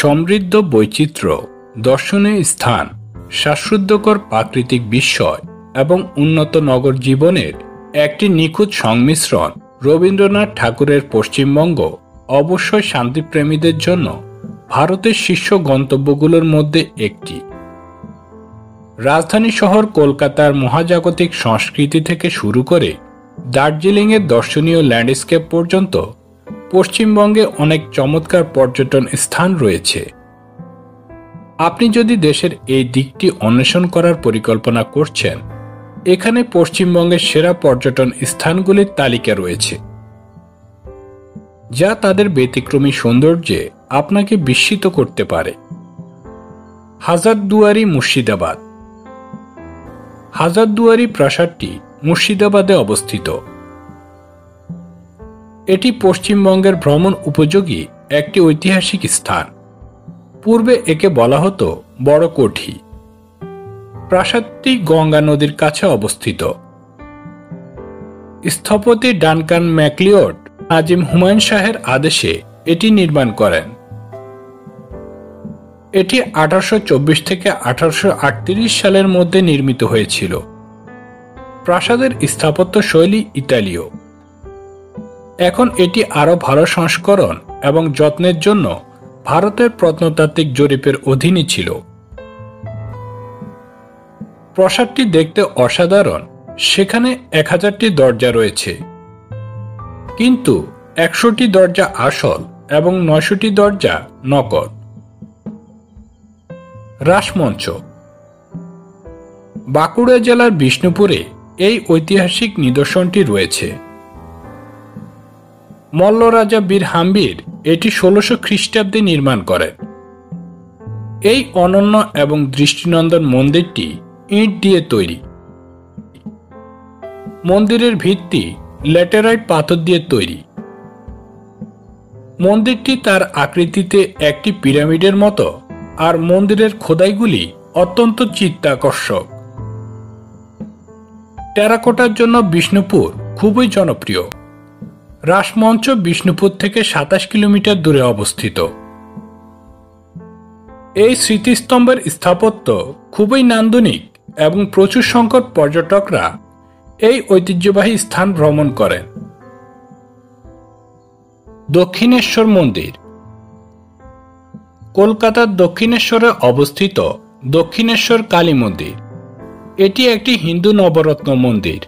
সমৃদ্ধ বৈচিত্র্য, দর্শনীয় স্থান, শ্বাসরুদ্ধকর প্রাকৃতিক বিস্ময় এবং উন্নত নগর জীবনের একটি নিখুঁত সংমিশ্রণ রবীন্দ্রনাথ ঠাকুরের পশ্চিমবঙ্গ অবশ্যই শান্তিপ্রেমীদের জন্য ভারতের শীর্ষ গন্তব্যগুলোর মধ্যে একটি। রাজধানী শহর কলকাতার মহাজাগতিক সংস্কৃতি থেকে শুরু করে দার্জিলিংয়ের দর্শনীয় ল্যান্ডস্কেপ পর্যন্ত পশ্চিমবঙ্গে অনেক চমৎকার পর্যটন স্থান রয়েছে। আপনি যদি দেশের এই দিকটি অন্বেষণ করার পরিকল্পনা করছেন, এখানে পশ্চিমবঙ্গের সেরা পর্যটন স্থানগুলির তালিকা রয়েছে, যা তাদের ব্যতিক্রমী সৌন্দর্যে আপনাকে বিস্মিত করতে পারে। হাজারদুয়ারি, মুর্শিদাবাদ। হাজারদুয়ারি প্রাসাদটি মুর্শিদাবাদে অবস্থিত। এটি পশ্চিমবঙ্গের ভ্রমণ উপযোগী একটি ঐতিহাসিক স্থান। পূর্বে একে বলা হতো বড় কোঠি। প্রাসাদটি গঙ্গা নদীর কাছে অবস্থিত। স্থপতি ডানকান ম্যাকলিওড নাজিম হুমায়ুন শাহের আদেশে এটি নির্মাণ করেন। এটি 1824 থেকে 1838 সালের মধ্যে নির্মিত হয়েছিল। প্রাসাদের স্থাপত্য শৈলী ইতালীয়। এখন এটি আরও ভালো সংস্করণ এবং যত্নের জন্য ভারতের প্রত্নতাত্ত্বিক জরিপের অধীনে ছিল। প্রাসাদটি দেখতে অসাধারণ। সেখানে 1000টি দরজা রয়েছে, কিন্তু 100টি দরজা আসল এবং 900টি দরজা নকল। রাসমঞ্চ। বাঁকুড়া জেলার বিষ্ণুপুরে এই ঐতিহাসিক নিদর্শনটি রয়েছে। মল্ল রাজা বীর হাম্বির এটি 1600 খ্রিস্টাব্দে নির্মাণ করেন। এই অনন্য এবং দৃষ্টিনন্দন মন্দিরটি ইট দিয়ে তৈরি। মন্দিরের ভিত্তি ল্যাটেরাইট পাথর দিয়ে তৈরি। মন্দিরটি তার আকৃতিতে একটি পিরামিডের মতো, আর মন্দিরের খোদাইগুলি অত্যন্ত চিত্তাকর্ষক। টেরাকোটার জন্য বিষ্ণুপুর খুবই জনপ্রিয়। রাসমঞ্চ বিষ্ণুপুর থেকে 27 কিলোমিটার দূরে অবস্থিত। এই স্মৃতিস্তম্ভের স্থাপত্য খুবই নান্দনিক এবং প্রচুর সংখ্যক পর্যটকরা এই ঐতিহ্যবাহী স্থান ভ্রমণ করেন। দক্ষিণেশ্বর মন্দির। কলকাতার দক্ষিণেশ্বরে অবস্থিত দক্ষিণেশ্বর কালী মন্দির। এটি একটি হিন্দু নবরত্ন মন্দির।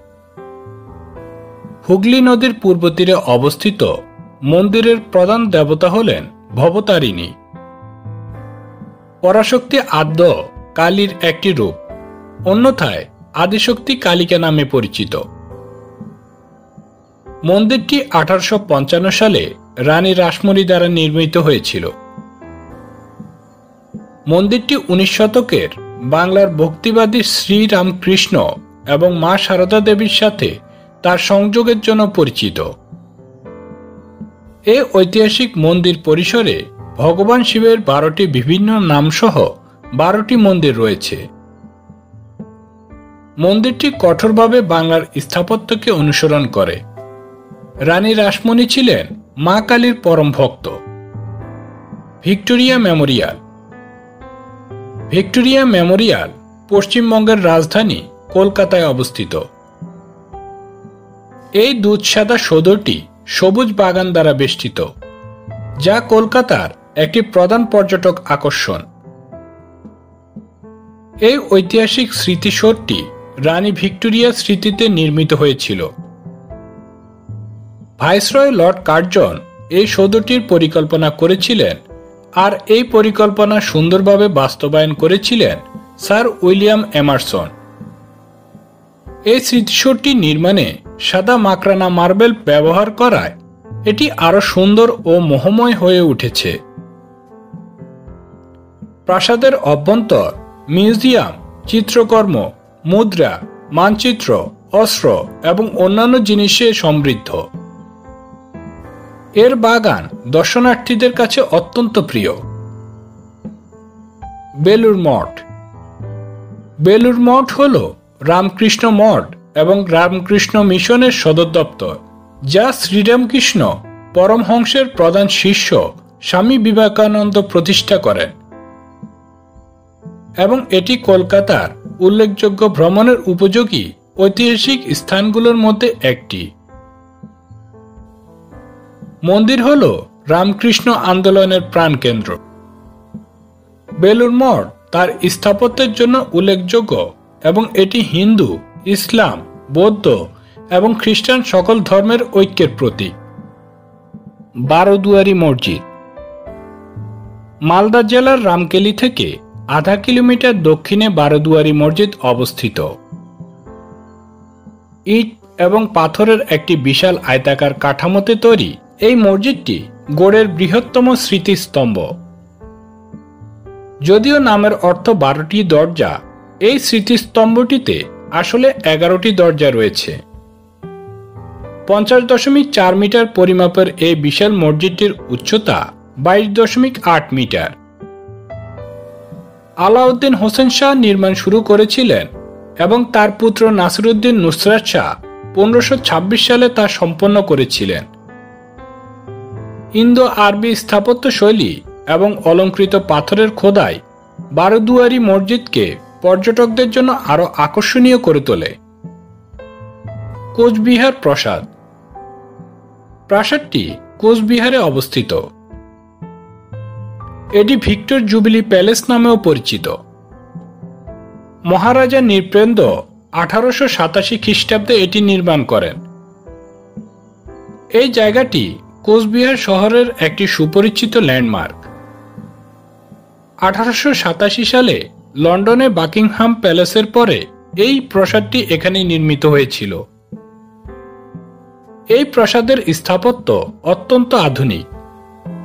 হুগলি নদীর পূর্ব তীরে অবস্থিত মন্দিরের প্রধান দেবতা হলেন ভবতারিণী। পরাশক্তি আদ্য কালীর একটি রূপ, অন্যথায় আদিশক্তি কালিকা নামে পরিচিত। মন্দিরটি 1855 সালে রানী রাসমণি দ্বারা নির্মিত হয়েছিল। মন্দিরটি 19 শতকের বাংলার ভক্তিবাদী শ্রীরামকৃষ্ণ এবং মা সারদা দেবীর সাথে তার সংযোগের জন্য পরিচিত। এই ঐতিহাসিক মন্দির পরিসরে ভগবান শিবের 12টি বিভিন্ন নামসহ 12টি মন্দির রয়েছে। মন্দিরটি কঠোরভাবে বাংলার স্থাপত্যকে অনুসরণ করে। রানী রাসমণি ছিলেন মা কালীর পরম ভক্ত। Victoria Memorial. ভিক্টোরিয়া মেমোরিয়াল পশ্চিমবঙ্গের রাজধানী কলকাতায় অবস্থিত। এই দুধসাদা সৌধটি সবুজ বাগান দ্বারা বেষ্টিত, যা কলকাতার একটি প্রধান পর্যটক আকর্ষণ। এই ঐতিহাসিক স্মৃতিসৌধটি রানী ভিক্টোরিয়ার স্মৃতিতে নির্মিত হয়েছিল। ভাইসরয় লর্ড কার্জন এই সৌধটির পরিকল্পনা করেছিলেন, আর এই পরিকল্পনা সুন্দরভাবে বাস্তবায়ন করেছিলেন স্যার উইলিয়াম এমারসন। এই স্মৃতিসৌধটি নির্মাণে সাদা মাকড়ানা মার্বেল ব্যবহার করায় এটি আরো সুন্দর ও মোহময় হয়ে উঠেছে। প্রাসাদের অভ্যন্তর মিউজিয়াম, চিত্রকর্ম, মুদ্রা, মানচিত্র, অস্ত্র এবং অন্যান্য জিনিসে সমৃদ্ধ। এর বাগান দর্শনার্থীদের কাছে অত্যন্ত প্রিয়। বেলুড় মঠ। বেলুড় মঠ হল রামকৃষ্ণ মঠ এবং রামকৃষ্ণ মিশনের সদর দপ্তর, যা শ্রীরামকৃষ্ণ পরমহংসের প্রধান শিষ্য স্বামী বিবেকানন্দ প্রতিষ্ঠা করেন এবং এটি কলকাতার উল্লেখযোগ্য ভ্রমণের উপযোগী ঐতিহাসিক স্থানগুলোর মধ্যে একটি। মন্দির হল রামকৃষ্ণ আন্দোলনের প্রাণকেন্দ্র। বেলুড় মঠ তার স্থাপত্যের জন্য উল্লেখযোগ্য এবং এটি হিন্দু, ইসলাম, বৌদ্ধ এবং খ্রিস্টান সকল ধর্মের ঐক্যের প্রতীক। বারোদুয়ারি মসজিদ মালদা জেলার রামকেলি থেকে আধা কিলোমিটার দক্ষিণে বারোদুয়ারি মসজিদ অবস্থিত। ইট এবং পাথরের একটি বিশাল আয়তাকার কাঠামোতে তৈরি এই মসজিদটি গড়ের বৃহত্তম স্মৃতিস্তম্ভ। যদিও নামের অর্থ 12টি দরজা, এই স্মৃতিস্তম্ভটিতে আসলে 11টি দরজা রয়েছে। 50.4 মিটার পরিমাপের এই বিশাল মসজিদটির উচ্চতা 22.8 মিটার। আলাউদ্দিন হোসেন শাহ নির্মাণ শুরু করেছিলেন এবং তার পুত্র নাসিরউদ্দিন নুসরাত শাহ 1526 সালে তা সম্পন্ন করেছিলেন। ইন্দো আরবি স্থাপত্য শৈলী এবং অলঙ্কৃত পাথরের খোদাই বারোদুয়ারি মসজিদকে পর্যটকদের জন্য আরো আকর্ষণীয় করে তোলে। কোচবিহার প্রাসাদ। প্রাসাদটি কোচবিহারে অবস্থিত। এটি ভিক্টর জুবিলি প্যালেস নামেও পরিচিত। মহারাজা নৃপেন্দ্র 1887 খ্রিস্টাব্দে এটি নির্মাণ করেন। এই জায়গাটি কোচবিহার শহরের একটি সুপরিচিত ল্যান্ডমার্ক। 1887 সালে লন্ডনে বাকিংহাম প্যালেসের পরে এই প্রাসাদটি এখানে নির্মিত হয়েছিল। এই প্রাসাদের স্থাপত্য অত্যন্ত আধুনিক।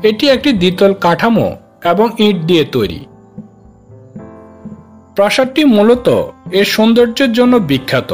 এটি একটি দ্বিতল কাঠামো এবং ইট দিয়ে তৈরি। প্রাসাদটি মূলত এর সৌন্দর্যের জন্য বিখ্যাত।